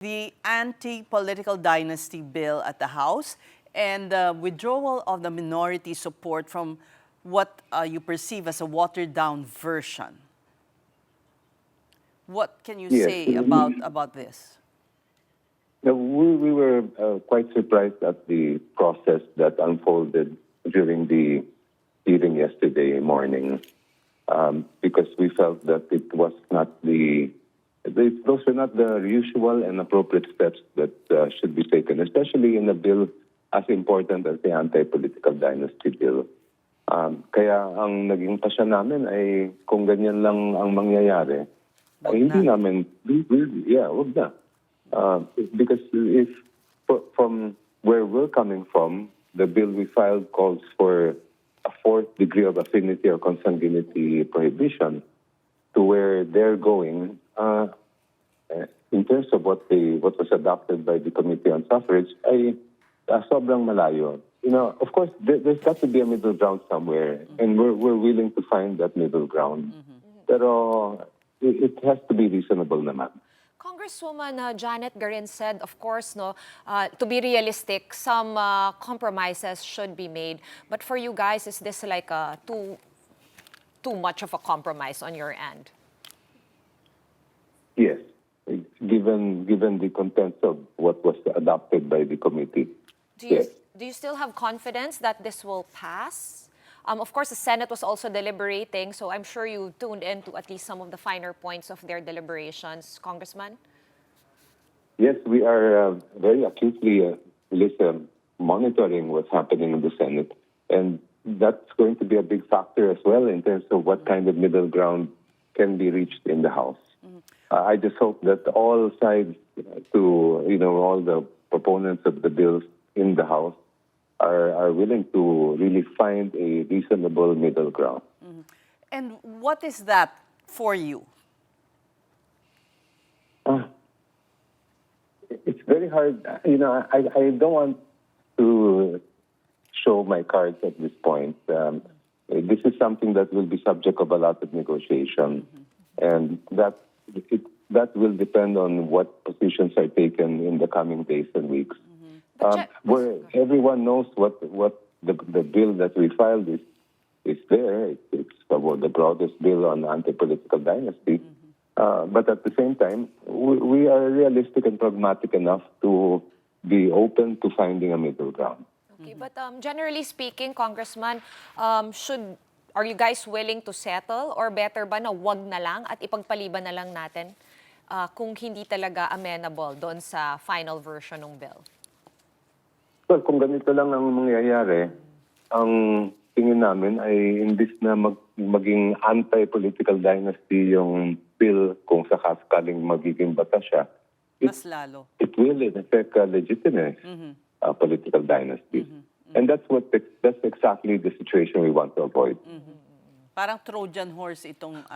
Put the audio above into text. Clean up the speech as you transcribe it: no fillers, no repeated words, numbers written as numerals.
the anti-political dynasty bill at the House and the withdrawal of the minority support from what you perceive as a watered-down version. What can you say about this? We were quite surprised at the process that unfolded during the hearing yesterday morning, because we felt that it was not those were not the usual and appropriate steps that should be taken, especially in a bill as important as the anti-political dynasty bill. Kaya ang naging pasya namin ay kung ganyan lang ang mangyayari, ay hindi namin, wag na. Because if from where we're coming from, the bill we filed calls for a fourth degree of affinity or consanguinity prohibition, to where they're going, in terms of what was adopted by the Committee on Suffrage, ay sobrang malayo. You know, of course, there's got to be a middle ground somewhere, and we're willing to find that middle ground. Pero it has to be reasonable naman. Congresswoman Janet Garin said, of course, to be realistic, some compromises should be made. But for you guys, is this like too much of a compromise on your end? Yes, given the contents of what was adopted by the committee. Do you still have confidence that this will pass? Of course, the Senate was also deliberating, so I'm sure you tuned in to at least some of the finer points of their deliberations, Congressman. Yes, we are very acutely monitoring what's happening in the Senate, and that's going to be a big factor as well in terms of what kind of middle ground can be reached in the House. I just hope that all sides, all the proponents of the bills in the House are willing to really find a reasonable middle ground. And what is that for you? It's very hard. I don't want to show my cards at this point. This is something that will be subject of a lot of negotiation, and that will depend on what positions are taken in the coming days and weeks. Where everyone knows what the bill that we filed is there. It's the broadest bill on anti-political dynasty. But at the same time, we are realistic and pragmatic enough to be open to finding a middle ground. Okay, but generally speaking, Congressman, are you guys willing to settle, or better ba na wag na lang at ipagpaliban na lang natin kung hindi talaga amenable doon sa final version ng bill? Well, kung ganito lang ang mangyayari, ang tingin namin ay imbis na maging anti-political dynasty yung bill kung sakaling magiging batas siya, Mas lalo. It will in effect legitimate political dynasty. And that's exactly the situation we want to avoid. Parang Trojan horse itong